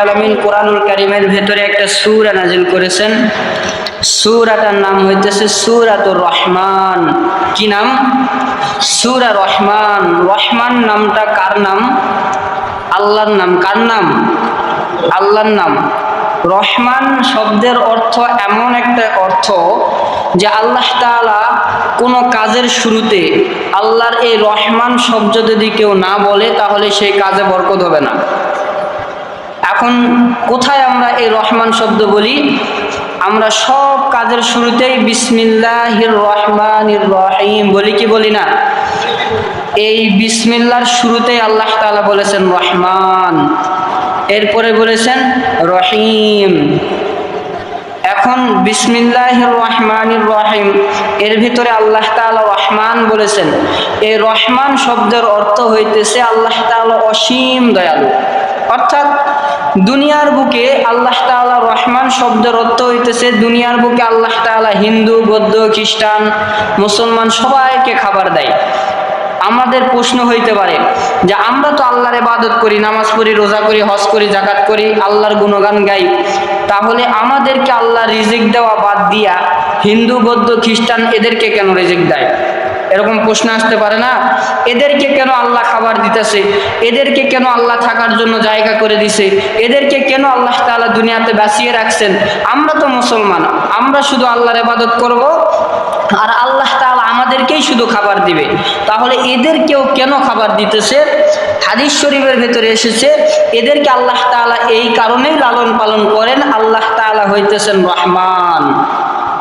আলামিন কোরআনুল কারীমের ভেতরে একটা সূরা নাযিল করেছেন। সূরাটার নাম হইতেছে সূরাতুর রহমান। কি নাম? সূরা রহমান। রহমান নামটা কার নাম? আল্লাহর নাম। কার নাম? আল্লাহর নাম। রহমান শব্দের অর্থ এমন একটা অর্থ যে আল্লাহ তাআলা কোনো কাজের শুরুতে আল্লাহর এই রহমান শব্দ যদি কেউ না বলে তাহলে সেই কাজে বরকত হবে না। এখন কোথায় আমরা এই রহমান শব্দ বলি? আমরা সব কাজের শুরুতেই বিসমিল্লাহির রহমানির রহিম বলি, কি বলি না? এই বিসমিল্লাহর শুরুতেই আল্লাহ তাআলা বলেছেন রহমান, এরপরে বলেছেন রহিম। এখন বিসমিল্লাহির রহমানির রহিম এর ভিতরে আল্লাহ তাআলা রহমান বলেছেন। এই রহমান শব্দের অর্থ হইতেছে আল্লাহ তাআলা অসীম দয়ালু। অর্থাৎ দুনিয়ার বুকে আল্লাহ তাআলা রহমান শব্দের অর্থ হইতেছে দুনিয়ার বুকে আল্লাহ তাআলা হিন্দু, বৌদ্ধ, খ্রিস্টান, মুসলমান সবাইকে খাবার দেয়। আমাদের প্রশ্ন হইতে পারে যে আমরা তো আল্লাহর ইবাদত করি, নামাজ পড়ি, রোজা করি, হজ করি, যাকাত করি, আল্লাহর গুণগান গাই, তাহলে আমাদেরকে আল্লাহ রিজিক দেওয়া বাদ দিয়া হিন্দু, বৌদ্ধ, খ্রিস্টান এদেরকে কেন রিজিক দেয়? এরকম প্রশ্ন আসতে পারে না? এদেরকে কেন আল্লাহ খাবার দিতেছে? এদেরকে কেন আল্লাহ থাকার জন্য জায়গা করে দিছে? এদেরকে কেন আল্লাহ তাআলা দুনিয়াতে বাঁচিয়ে রাখছেন? আমরা তো মুসলমান, আমরা শুধু আল্লাহর ইবাদত করব আর আল্লাহ তাআলা আমাদেরকেই শুধু খাবার দিবে, তাহলে এদেরকেও কেন খাবার দিতেছে? হাদিস শরীফের ভেতরে এসেছে এদেরকে আল্লাহ তাআলা এই কারণেই লালন পালন করেন, আল্লাহ তাআলা হইতেছেন রহমান।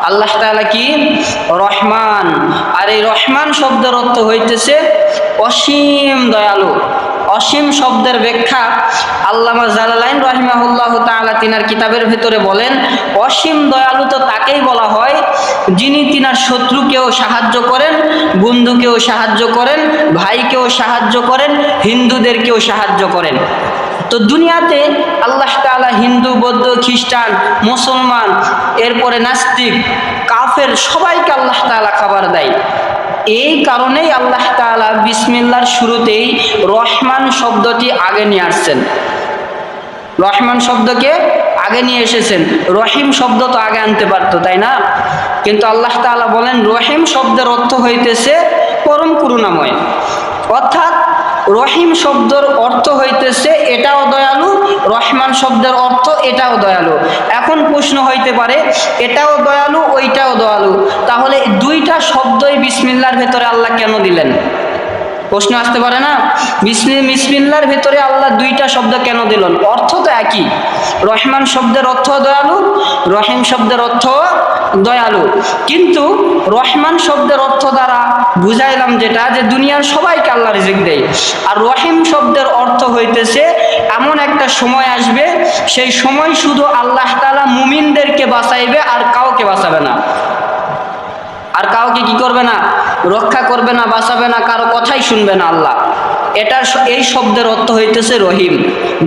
আল্লাহ তাআলা কি? রহমান। আর এই রহমান শব্দের অর্থ হইতেছে অসীম দয়ালু। অসীম শব্দের ব্যাখ্যা আল্লামা জালালাইন রাহিমাহুল্লাহ তাআলা তিনার কিতাবের ভিতরে বলেন, অসীম দয়ালু তো তাকেই বলা হয় যিনি তিনার শত্রুকেও সাহায্য করেন, বন্ধুকেও সাহায্য করেন, ভাইকেও সাহায্য করেন, হিন্দুদেরকেও সাহায্য করেন। তো দুনিয়াতে আল্লাহ তাআলা হিন্দু, বৌদ্ধ, খ্রিস্টান, মুসলমান, এরপরে নাস্তিক, কাফের সবাইকে আল্লাহ তাআলা খাবার দেয়। এই কারণেই আল্লাহ তাআলা বিসমিল্লাহর শুরুতেই রহমান শব্দটি আগে নিয়ে আসছেন। রহমান শব্দকে আগে নিয়ে এসেছেন। রহিম শব্দ তো আগে আনতে পারতো, তাই না? কিন্তু আল্লাহ তাআলা বলেন রহিম শব্দের অর্থ হইতেছে পরম করুণাময়। অর্থাৎ রহিম শব্দের অর্থ হইতেছে এটাও দয়ালু, রহমান শব্দের অর্থ এটাও দয়ালু। এখন প্রশ্ন হইতে পারে এটাও দয়ালু ওইটাও দয়ালু, তাহলে দুইটা শব্দই বিসমিল্লাহর ভেতরে আল্লাহ কেন দিলেন? প্রশ্ন আসতে পারে না? বিসমিল্লাহর ভেতরে আল্লাহ দুইটা শব্দ কেন দিলেন? অর্থ তো একই। রহমান শব্দের অর্থ দয়ালু, রহিম শব্দের অর্থ দয়ালু। কিন্তু রহমান শব্দের অর্থ দ্বারা বুঝাইলাম যেটা, যে দুনিয়ার সবাইকে আল্লাহ রিজিক দেয়। আর রহিম শব্দের অর্থ হইতেছে এমন একটা সময় আসবে, সেই সময় শুধু আল্লাহ তাআলা মুমিনদেরকে বাঁচাইবে আর কাউকে বাঁচাবে না। আর কাউকে কি করবে না? রক্ষা করবে না, বাঁচাবে না, কারো কথাই শুনবে না আল্লাহ। এটার এই শব্দের অর্থ হইতেছে রহিম।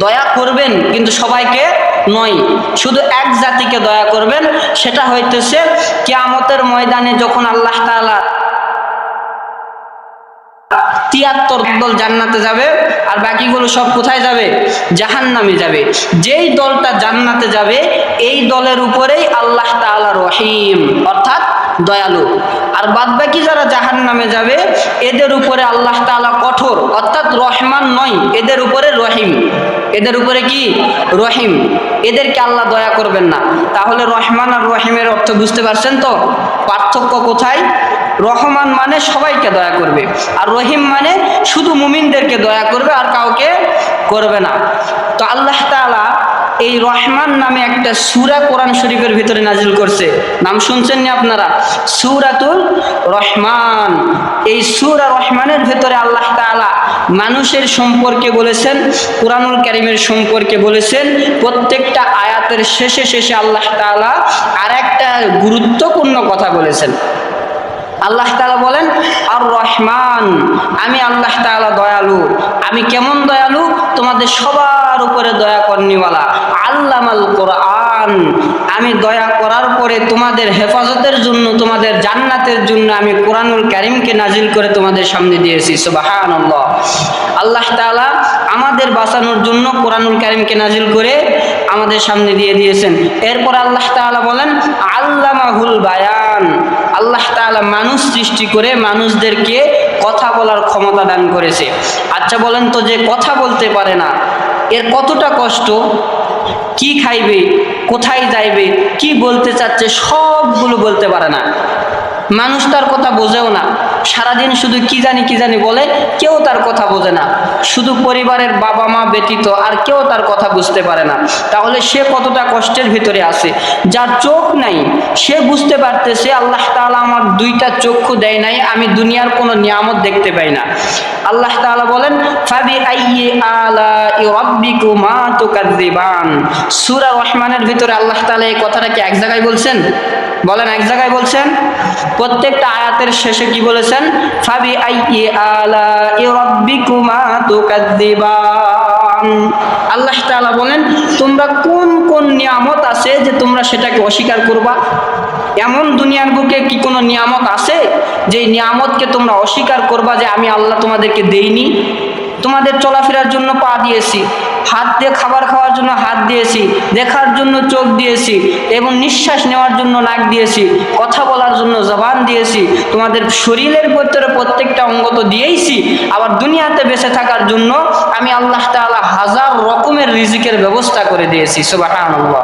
দয়া করবেন কিন্তু সবাইকে নয়, শুধু এক জাতিকে দয়া করবেন। সেটা হইতেছে কিয়ামতের ময়দানে যখন আল্লাহ তাআলা ৭৩ দল জান্নাতে যাবে আর বাকিগুলো সব কোথায় যাবে? জাহান্নামে যাবে। যেই দলটা জান্নাতে যাবে এই দলের উপরেই আল্লাহ তাআলা রহিম অর্থাৎ দয়ালু, আর বাদবাকি যারা জাহান্নামে যাবে এদের উপরে আল্লাহ তাআলা কঠোর অর্থাৎ রহমান নয়, এদের উপরে রহিম। এদের উপরে কি? রহিম। এদেরকে আল্লাহ দয়া করবেন না। তাহলে রহমান আর রহিমের অর্থ বুঝতে পারছেন তো? পার্থক্য কোথায়? রহমান মানে সবাইকে দয়া করবে, আর রহিম মানে শুধু মুমিনদেরকে দয়া করবে আর কাউকে করবে না। তো আল্লাহ তাআলা এই রহমান নামে একটা সূরা কোরআন শরীফের ভিতরে নাজিল করছে। নাম শুনছেন না আপনারা? সূরাতুল রহমান। এই সূরা রহমানের ভিতরে আল্লাহ তাআলা মানুষের সম্পর্কে বলেছেন, কোরআনুল কারীমের সম্পর্কে বলেছেন। প্রত্যেকটা আয়াতের শেষে শেষে আল্লাহ তাআলা আরেকটা গুরুত্বপূর্ণ কথা বলেছেন। আল্লাহ তাআলা বলেন আর রহমান, আমি আল্লাহ তাআলা দয়ালু। আমি কেমন দয়ালু? তোমাদের সবার উপরে দয়া করনিওয়ালা। আল্লামাল কোরআন, আমি দয়া করার পরে তোমাদের হেফাজতের জন্য, তোমাদের জান্নাতের জন্য আমি কোরআনুল কারীমকে নাজিল করে তোমাদের সামনে দিয়েছি। সুবহানাল্লাহ। আল্লাহ তাআলা আমাদের বাঁচানোর জন্য কোরআনুল কারীমকে নাজিল করে আমাদের সামনে দিয়ে দিয়েছেন। এরপর আল্লাহ তাআলা বলেন আল্লামাহুল বায়ান, আল্লাহ তাআলা মানুষ সৃষ্টি করে মানুষদেরকে কথা বলার ক্ষমতা দান করেছে। আচ্ছা বলেন তো, যে কথা বলতে পারে না এর কতটা কষ্ট, কি খাইবে, কোথায় যাইবে, কি বলতে চাচ্ছে সবগুলো বলতে পারে না। মানুষ তার কথা বোঝেও না, সারাদিন শুধু কি জানি বলে, কেউ তার কথা বোঝে না, শুধু পরিবারের বাবা মা ব্যতীত আর কেউ তার কথা বুঝতে পারে না। তাহলে সে কতটা কষ্টের ভিতরে আছে। যার চোখ নাই সে বুঝতে পারতেছে আল্লাহ তাআলা আমার দুইটা চক্ষু দেয় নাই, আমি দুনিয়ার কোনো নিয়ামত দেখতে পাই না। আল্লাহ তাআলা বলেন ফাবি আইয়ি আলাই রাব্বিকুমা তুকাযযিবান। সূরা রহমানের ভিতরে আল্লাহ তাআলা এই কথাটাকে এক জায়গায় বলছেন, বলেন এক জায়গায় বলছেন? প্রত্যেকটা আয়াতের শেষে কি বলেছেন? ফাবি আইয়ি আলাই রাব্বিকুমা তুকাযযিবান। আল্লাহ তাআলা বলেন তোমরা কোন কোন নিয়ামত আছে যে তোমরা সেটাকে অস্বীকার করবা? এমন দুনিয়ার বুকে কি কোনো নিয়ামত আছে যে নিয়ামতকে তোমরা অস্বীকার করবা যে আমি আল্লাহ তোমাদেরকে দেইনি? তোমাদের চলাফেরার জন্য পা দিয়েছি, হাত দিয়ে খাবার খাওয়ার জন্য হাত দিয়েছি, দেখার জন্য চোখ দিয়েছি, এবং নিঃশ্বাস নেওয়ার জন্য নাক দিয়েছি, কথা বলার জন্য জবান দিয়েছি। তোমাদের শরীরের ভিতরে প্রত্যেকটা অঙ্গ তো দিয়েইছি। আবার দুনিয়াতে বেঁচে থাকার জন্য আমি আল্লাহ তাআলা হাজার রকমের রিজিকের ব্যবস্থা করে দিয়েছি। সুবহানাল্লাহ।